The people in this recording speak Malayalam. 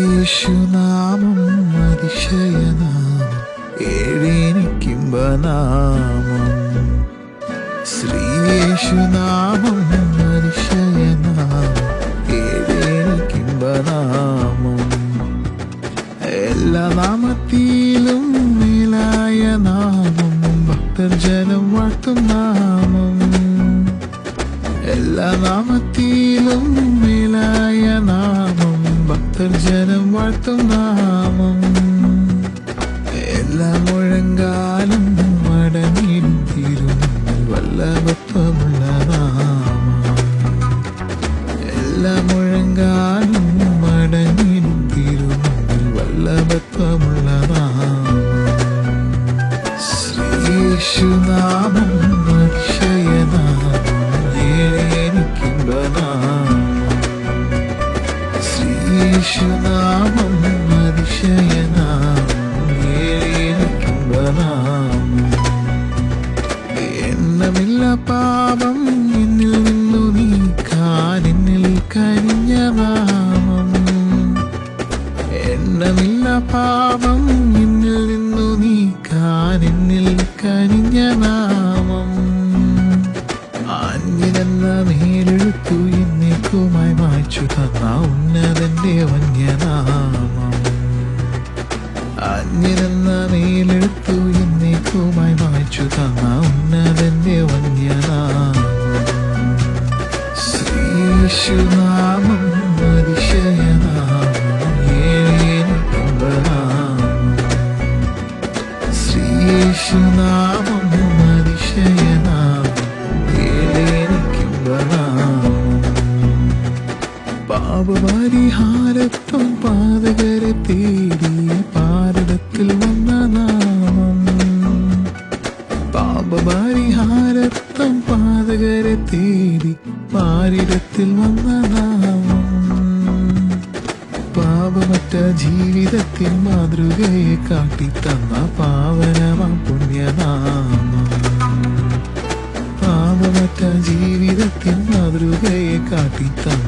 ശ്രീയേശുനാമം അതിശയനാമം, ഏഴേനിക്കിമ്പനാമം. ശ്രീയേശുനാമം അതിശയനാമം, ഏഴേനിക്കിമ്പനാമം. എല്ലാ നാമത്തിലും മേലായ നാമം, ഭക്തർ ജനം വാഴ്ത്തും നാമം. എല്ലാ നാമത്തിലും മേലായ നാമം, ഭക്തർ ജനം വാഴ്ത്തും നാമം. എല്ലാ മുഴങ്കാലും മടങ്ങിടും തിരുമുന്നിൽ വല്ലഭത്വമുള്ള നാമം. എല്ലാ മുഴങ്കാലും മടങ്ങിടും തിരുമുന്നിൽ വല്ലഭത്വമുള്ള നാമം. ശ്രീയേശുനാമം അതിശയനാമം, ഏഴേനിക്കിമ്പനാമം. ശ്രീയേശുനാമം അതിശയനാമം, ഏഴേനിക്കിമ്പനാമം. എണ്ണമില്ല പാപം എന്നിൽ നിന്നു നീക്കാൻ എന്നിൽ കനിഞ്ഞ നാമം. എണ്ണമില്ല പാപം എന്നിൽ നിന്നു നീക്കാൻ എന്നിൽ കനിഞ്ഞ നാമം. അന്യനെന്ന മേലെഴുത്തു എന്നേക്കുമായി മായ്ച്ചു തന്ന ഉന്നതന്റെ വന്യനാമം. അന്യനെന്ന മേലെഴുത്തു എന്നേക്കുമായി മായ്ച്ചു തന്ന ഉന്നതന്റെ വന്യനാമം. ശ്രീയേശുനാമം അതിശയനാമം, ഏഴേനിക്കിമ്പനാമം. ശ്രീയേശുനാമം അതിശയനാമം, ഏഴേനിക്കിമ്പനാമം. പാപപരിഹാരത്വം പാതകരെ തേടി പാരടത്തിൽ വന്ന നാമം. പാപപരിഹാരത്വം പാതകരെ തേടി പാരിടത്തിൽ വന്ന നാമം. പാപമറ്റ ജീവിതത്തിൽ മാതൃകയെ കാട്ടിത്തന്ന പാവനമാം പുണ്യനാമം. പാപമറ്റ ജീവിതത്തിൽ മാതൃകയെ കാട്ടിത്തന്ന